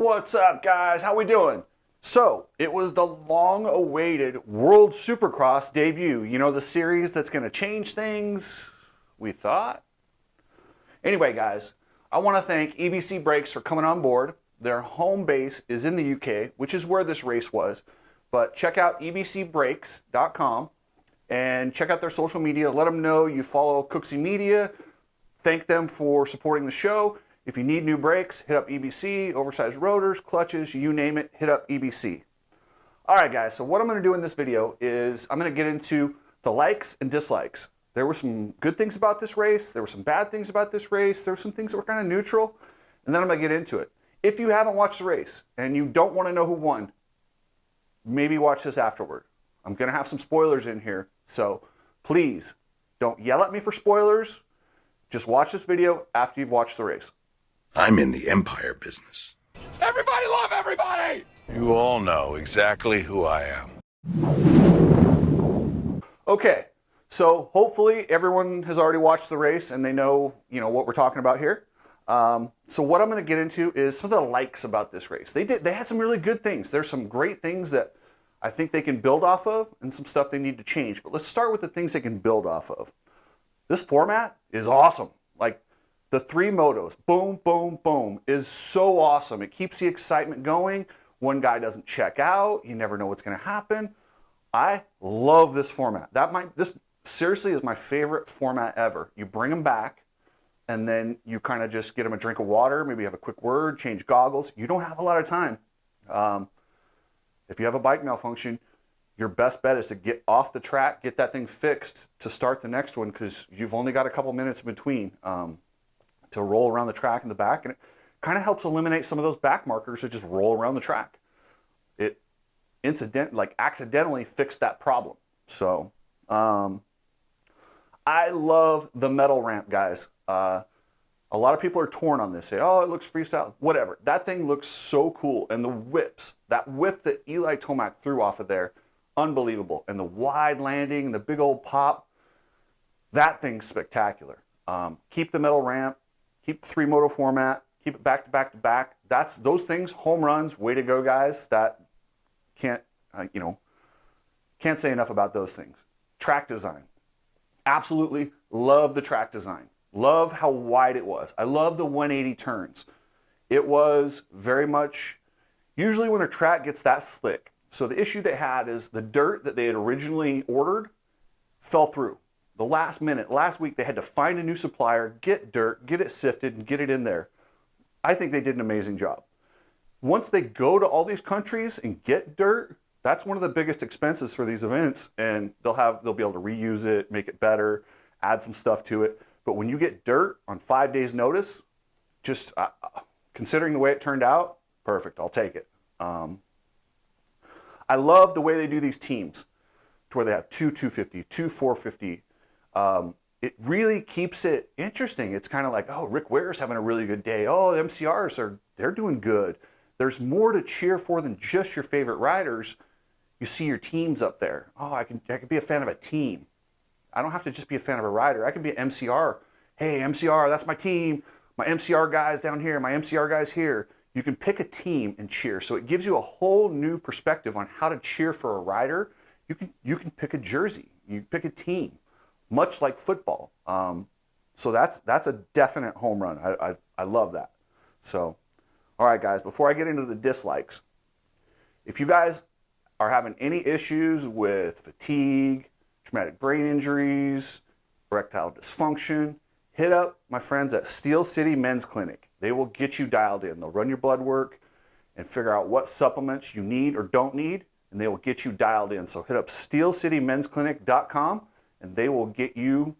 What's up, guys? How we doing? So, it was the long-awaited World Supercross debut. You know, the series that's going to change things, we thought? Anyway, guys, I want to thank EBC Brakes for coming on board. Their home base is in the UK, which is where this race was. But check out ebcbrakes.com and check out their social media. Let them know you follow Cooksey Media. Thank them for supporting the show. If you need new brakes, hit up EBC, oversized rotors, clutches, you name it, hit up EBC. All right, guys, so what I'm going to do in this video is I'm going to get into the likes and dislikes. There were some good things about this race. There were some bad things about this race. There were some things that were kind of neutral. And then I'm going to get into it. If you haven't watched the race and you don't want to know who won, maybe watch this afterward. I'm going to have some spoilers in here. So please don't yell at me for spoilers. Just watch this video after you've watched the race. I'm in the empire business. Everybody love everybody! You all know exactly who I am. Okay, so hopefully everyone has already watched the race and they know, what we're talking about here. So what I'm going to get into is some of the likes about this race. They had some really good things. There's some great things that I think they can build off of and some stuff they need to change. But let's start with the things they can build off of. This format is awesome. Like, the three motos, boom, boom, boom, is so awesome. It keeps the excitement going. One guy doesn't check out. You never know what's going to happen. I love this format. This seriously is my favorite format ever. You bring them back, and then you kind of just get them a drink of water, maybe have a quick word, change goggles. You don't have a lot of time. If you have a bike malfunction, your best bet is to get off the track, get that thing fixed to start the next one, because you've only got a couple minutes in between. To roll around the track in the back, and it kind of helps eliminate some of those back markers that just roll around the track. It accidentally fixed that problem. So I love the metal ramp, guys. A lot of people are torn on this, say, oh, it looks freestyle, whatever. That thing looks so cool, and the whips, that whip that Eli Tomac threw off of there, unbelievable. And the wide landing and the big old pop, that thing's spectacular. Keep the metal ramp. Keep the three moto format, keep it back to back to back. Those things, home runs, way to go, guys. That can't say enough about those things. Track design. Absolutely love the track design. Love how wide it was. I love the 180 turns. It was very much, usually when a track gets that slick. So the issue they had is the dirt that they had originally ordered fell through. The last week, they had to find a new supplier, get dirt, get it sifted, and get it in there. I think they did an amazing job. Once they go to all these countries and get dirt, that's one of the biggest expenses for these events, and they'll be able to reuse it, make it better, add some stuff to it. But when you get dirt on 5 days' notice, just considering the way it turned out, perfect. I'll take it. I love the way they do these teams, to where they have two 250, two 450. It really keeps it interesting. It's kind of like, oh, Rick Ware's having a really good day. Oh, the MCRs they're doing good. There's more to cheer for than just your favorite riders. You see your teams up there. Oh, I can be a fan of a team. I don't have to just be a fan of a rider. I can be an MCR. Hey, MCR, that's my team. My MCR guys down here, my MCR guys here. You can pick a team and cheer. So it gives you a whole new perspective on how to cheer for a rider. You can pick a jersey. You pick a team. Much like football. So that's a definite home run. I love that. So, all right, guys, before I get into the dislikes, if you guys are having any issues with fatigue, traumatic brain injuries, erectile dysfunction, hit up my friends at Steel City Men's Clinic. They will get you dialed in. They'll run your blood work and figure out what supplements you need or don't need, and they will get you dialed in. So hit up steelcitymensclinic.com. and they will get you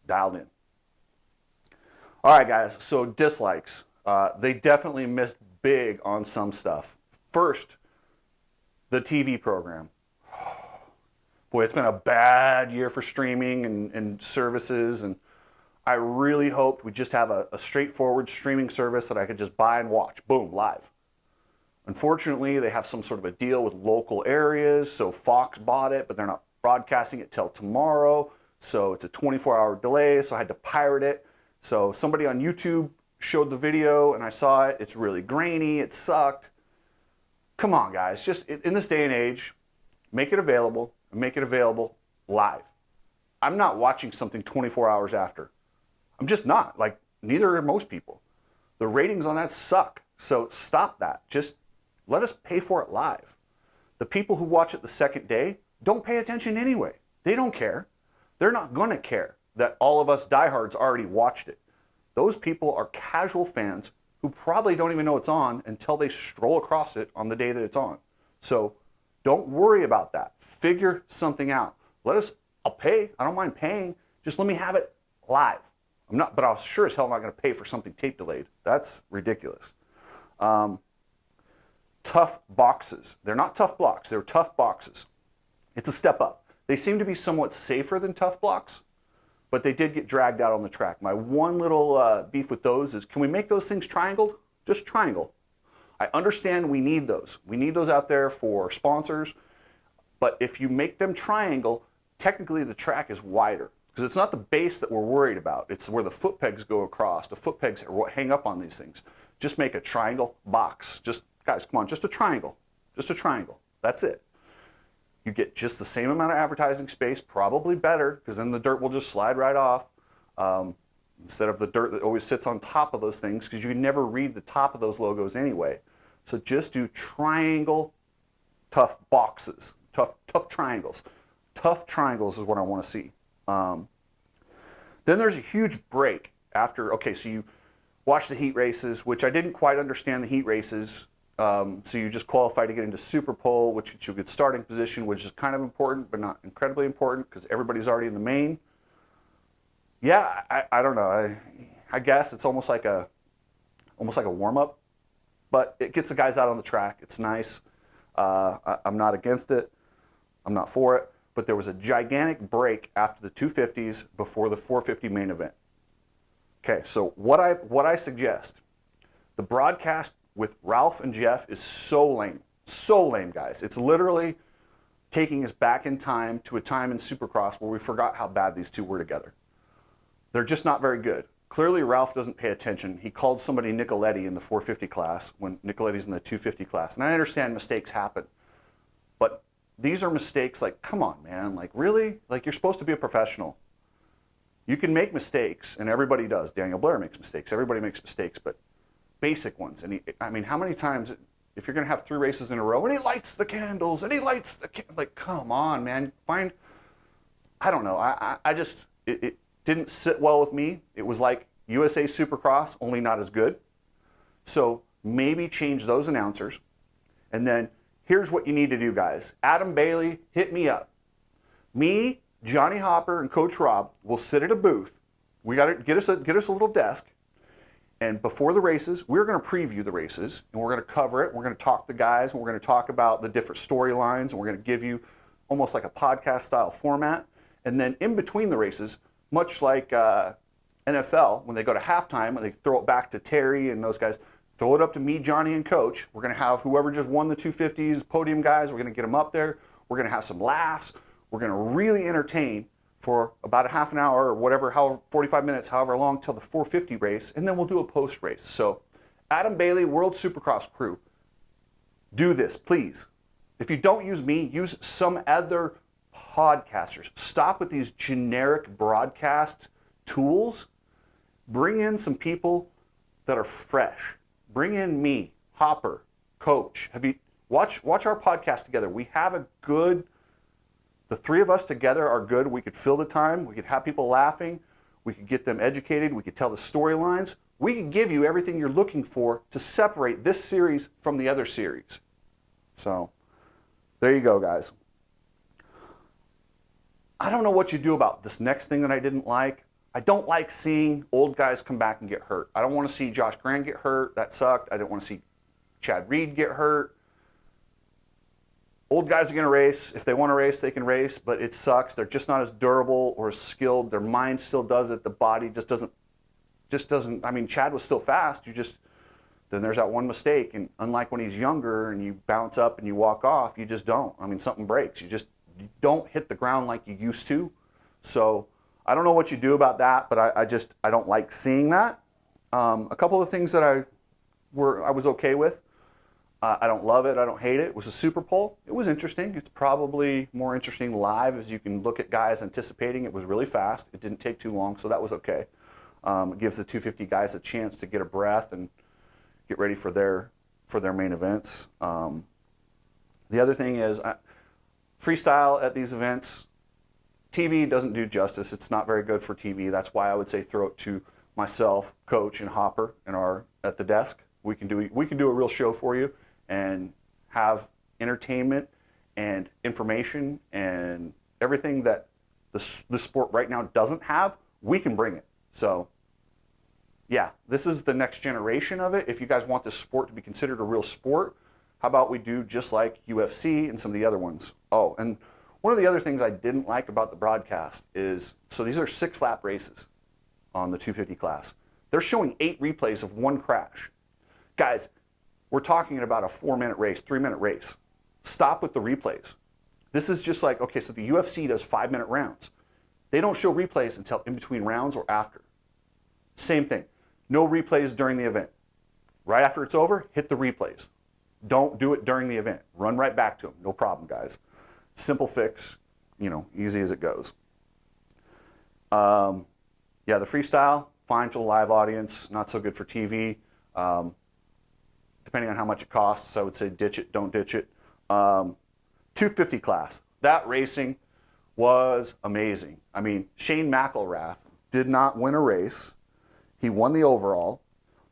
dialed in. All right, guys, so dislikes. They definitely missed big on some stuff. First, the TV program. Boy, it's been a bad year for streaming and services, and I really hoped we'd just have a straightforward streaming service that I could just buy and watch, boom, live. Unfortunately, they have some sort of a deal with local areas, so Fox bought it, but they're not broadcasting it till tomorrow, so it's a 24-hour delay, so I had to pirate it. So somebody on YouTube showed the video and I saw it. It's really grainy. It sucked. Come on, guys. Just in this day and age, make it available and make it available live. I'm not watching something 24 hours after. I'm just not. Like, neither are most people. The ratings on that suck. So stop that. Just let us pay for it live. The people who watch it the second day don't pay attention anyway. They don't care. They're not going to care that all of us diehards already watched it. Those people are casual fans who probably don't even know it's on until they stroll across it on the day that it's on. So don't worry about that. Figure something out. I'll pay. I don't mind paying. Just let me have it live. But I sure as hell not going to pay for something tape delayed. That's ridiculous. Tough boxes. They're not tough blocks. They're tough boxes. It's a step up. They seem to be somewhat safer than tough blocks, but they did get dragged out on the track. My one little beef with those is, can we make those things triangled? Just triangle. I understand we need those. We need those out there for sponsors, but if you make them triangle, technically the track is wider. Because it's not the base that we're worried about. It's where the foot pegs go across. The foot pegs are what hang up on these things. Just make a triangle box. Guys, come on, just a triangle. Just a triangle. That's it. You get just the same amount of advertising space, probably better, because then the dirt will just slide right off. Instead of the dirt that always sits on top of those things, because you can never read the top of those logos anyway. So just do triangle, tough boxes, tough triangles. Tough triangles is what I want to see. Then there's a huge break after, okay, so you watch the heat races, which I didn't quite understand the heat races. So you just qualify to get into Super Pole, which gets you a good starting position, which is kind of important, but not incredibly important because everybody's already in the main. Yeah, I don't know. I guess it's almost like a warm-up, but it gets the guys out on the track. It's nice. I'm not against it. I'm not for it. But there was a gigantic break after the 250s before the 450 main event. Okay, so what I suggest, the broadcast with Ralph and Jeff is so lame. So lame, guys. It's literally taking us back in time to a time in Supercross where we forgot how bad these two were together. They're just not very good. Clearly, Ralph doesn't pay attention. He called somebody Nicoletti in the 450 class when Nicoletti's in the 250 class. And I understand mistakes happen, but these are mistakes like, come on, man. Like, really? Like, you're supposed to be a professional. You can make mistakes, and everybody does. Daniel Blair makes mistakes. Everybody makes mistakes, but basic ones. And I mean, how many times, if you're going to have 3 races in a row, and he lights the candles, and he lights the like, come on, man. I don't know. I just, it didn't sit well with me. It was like USA Supercross, only not as good. So maybe change those announcers, and then here's what you need to do, guys. Adam Bailey, hit me up. Me, Johnny Hopper, and Coach Rob will sit at a booth. We got to get us a little desk. And before the races, we're going to preview the races, and we're going to cover it. We're going to talk to the guys, and we're going to talk about the different storylines, and we're going to give you almost like a podcast-style format. And then in between the races, much like NFL, when they go to halftime, and they throw it back to Terry and those guys, throw it up to me, Johnny, and Coach. We're going to have whoever just won the 250s, podium guys, we're going to get them up there. We're going to have some laughs. We're going to really entertain for about a half an hour or whatever, however, 45 minutes, however long, till the 450 race, and then we'll do a post race. So Adam Bailey, World Supercross crew, do this, please. If you don't use me, use some other podcasters. Stop with these generic broadcast tools. Bring in some people that are fresh. Bring in me, Hopper, Coach. Watch our podcast together. We have a good, the 3 of us together are good. We could fill the time. We could have people laughing. We could get them educated. We could tell the storylines. We could give you everything you're looking for to separate this series from the other series. So there you go, guys. I don't know what you do about this next thing that I didn't like. I don't like seeing old guys come back and get hurt. I don't want to see Josh Grant get hurt. That sucked. I didn't want to see Chad Reed get hurt. Old guys are going to race. If they want to race, they can race, but it sucks. They're just not as durable or as skilled. Their mind still does it. The body just doesn't. I mean, Chad was still fast. Then there's that one mistake. And unlike when he's younger and you bounce up and you walk off, you just don't. I mean, something breaks. You don't hit the ground like you used to. So I don't know what you do about that, but I don't like seeing that. A couple of things that I was okay with. I don't love it. I don't hate it. It was a super pole. It was interesting. It's probably more interesting live, as you can look at guys anticipating. It was really fast. It didn't take too long, so that was okay. It gives the 250 guys a chance to get a breath and get ready for their main events. The other thing is freestyle at these events. TV doesn't do justice. It's not very good for TV. That's why I would say throw it to myself, Coach, and Hopper at the desk. We can do a real show for you and have entertainment and information and everything that the sport right now doesn't have. We can bring it. So yeah, this is the next generation of it. If you guys want this sport to be considered a real sport, how about we do just like UFC and some of the other ones? Oh, and one of the other things I didn't like about the broadcast is, so these are 6-lap races on the 250 class. They're showing 8 replays of one crash. Guys, we're talking about a 4-minute race, 3-minute race. Stop with the replays. This is just like, okay, so the UFC does 5-minute rounds. They don't show replays until in between rounds or after. Same thing. No replays during the event. Right after it's over, hit the replays. Don't do it during the event. Run right back to them. No problem, guys. Simple fix, easy as it goes. Yeah, the freestyle, fine for the live audience, not so good for TV. Depending on how much it costs, I would say ditch it, don't ditch it. 250 class, that racing was amazing. I mean, Shane McElrath did not win a race. He won the overall.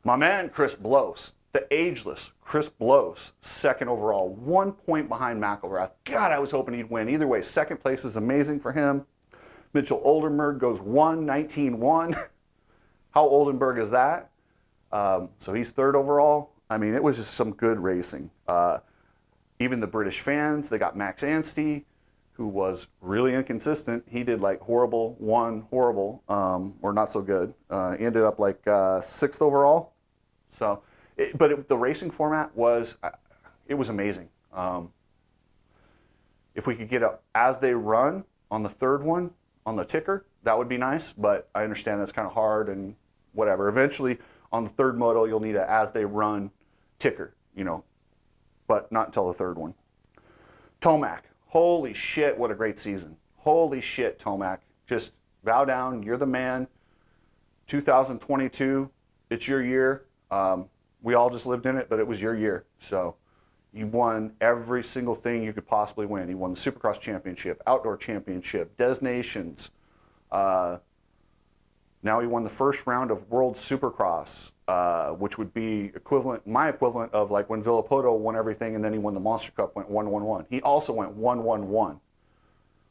My man, Chris Blose, the ageless Chris Blose, second overall, 1 point behind McElrath. God, I was hoping he'd win. Either way, second place is amazing for him. Mitchell Oldenburg goes 1:19.1. How Oldenburg is that? So he's third overall. I mean, it was just some good racing. Even the British fans, they got Max Anstey, who was really inconsistent. He did like horrible, horrible, or not so good. He ended up like 6th overall. So, the racing format was, it was amazing. If we could get up as they run on the third one, on the ticker, that would be nice, but I understand that's kind of hard and whatever. Eventually, on the third moto, you'll need a as they run ticker, but not until the third one. Tomac, holy shit, what a great season. Holy shit, Tomac. Just bow down, you're the man. 2022, it's your year. We all just lived in it, but it was your year. So you won every single thing you could possibly win. You won the Supercross Championship, Outdoor Championship, Des Nations. Now he won the first round of World Supercross, which would be my equivalent of like when Villapoto won everything and then he won the Monster Cup, went 1-1-1. He also went 1-1-1,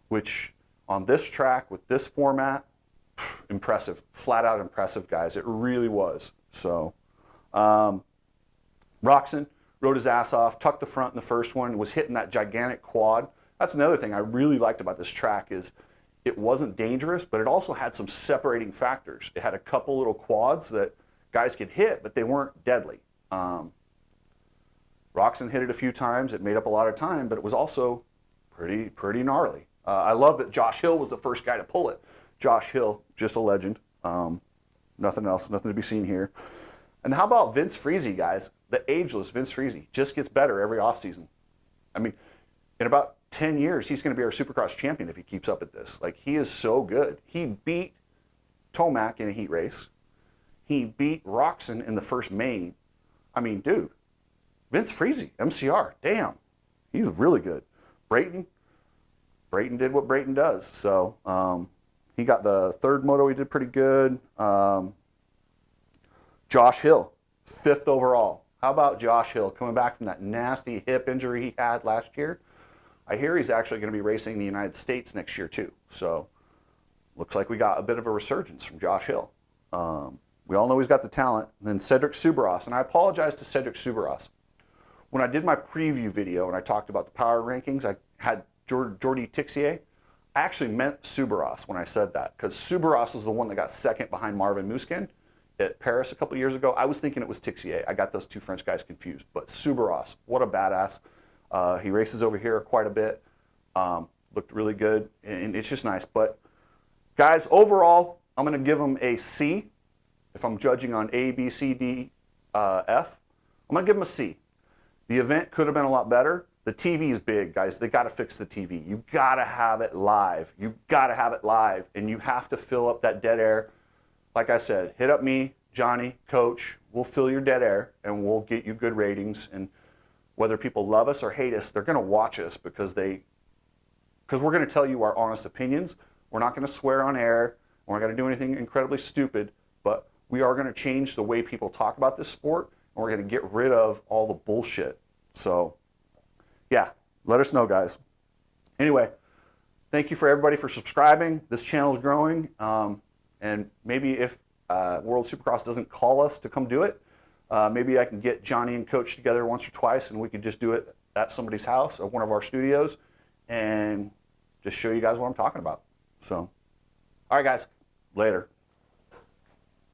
which on this track with this format, impressive, flat out impressive, guys. It really was. So, Roxon rode his ass off, tucked the front in the first one, was hitting that gigantic quad. That's another thing I really liked about this track is it wasn't dangerous, but it also had some separating factors. It had a couple little quads that guys could hit, but they weren't deadly. Roxon hit it a few times. It made up a lot of time, but it was also pretty gnarly. I love that Josh Hill was the first guy to pull it. Josh Hill, just a legend. Nothing else, nothing to be seen here. And how about Vince Friese, guys? The ageless Vince Friese just gets better every offseason. I mean, in about 10 years, he's going to be our Supercross champion if he keeps up at this. Like, he is so good. He beat Tomac in a heat race. He beat Roxon in the first main. I mean, dude, Vince Friese, MCR, damn, he's really good. Brayton did what Brayton does. So he got the third moto. He did pretty good. Josh Hill, 5th overall. How about Josh Hill coming back from that nasty hip injury he had last year? I hear he's actually going to be racing in the United States next year too. So looks like we got a bit of a resurgence from Josh Hill. We all know he's got the talent. And then Cedric Subaros, and I apologize to Cedric Subaros. When I did my preview video and I talked about the power rankings, I had Jordi Tixier. I actually meant Subaros when I said that, because Subaros is the one that got second behind Marvin Musquin at Paris a couple years ago. I was thinking it was Tixier. I got those two French guys confused. But Subaros, what a badass. He races over here quite a bit. Looked really good, and it's just nice. But guys, overall, I'm going to give him a C. if I'm judging on A, B, C, D, F, I'm going to give them a C. The event could have been a lot better. The TV is big, guys. They got to fix the TV. You got to have it live. You got to have it live, and you have to fill up that dead air. Like I said, hit up me, Johnny, Coach. We'll fill your dead air, and we'll get you good ratings. And whether people love us or hate us, they're going to watch us because we're going to tell you our honest opinions. We're not going to swear on air. We're not going to do anything incredibly stupid, but we are going to change the way people talk about this sport, and we're going to get rid of all the bullshit. So, yeah, let us know, guys. Anyway, thank you for everybody for subscribing. This channel is growing, and maybe if World Supercross doesn't call us to come do it, maybe I can get Johnny and Coach together once or twice, and we could just do it at somebody's house or one of our studios and just show you guys what I'm talking about. So, all right, guys, later.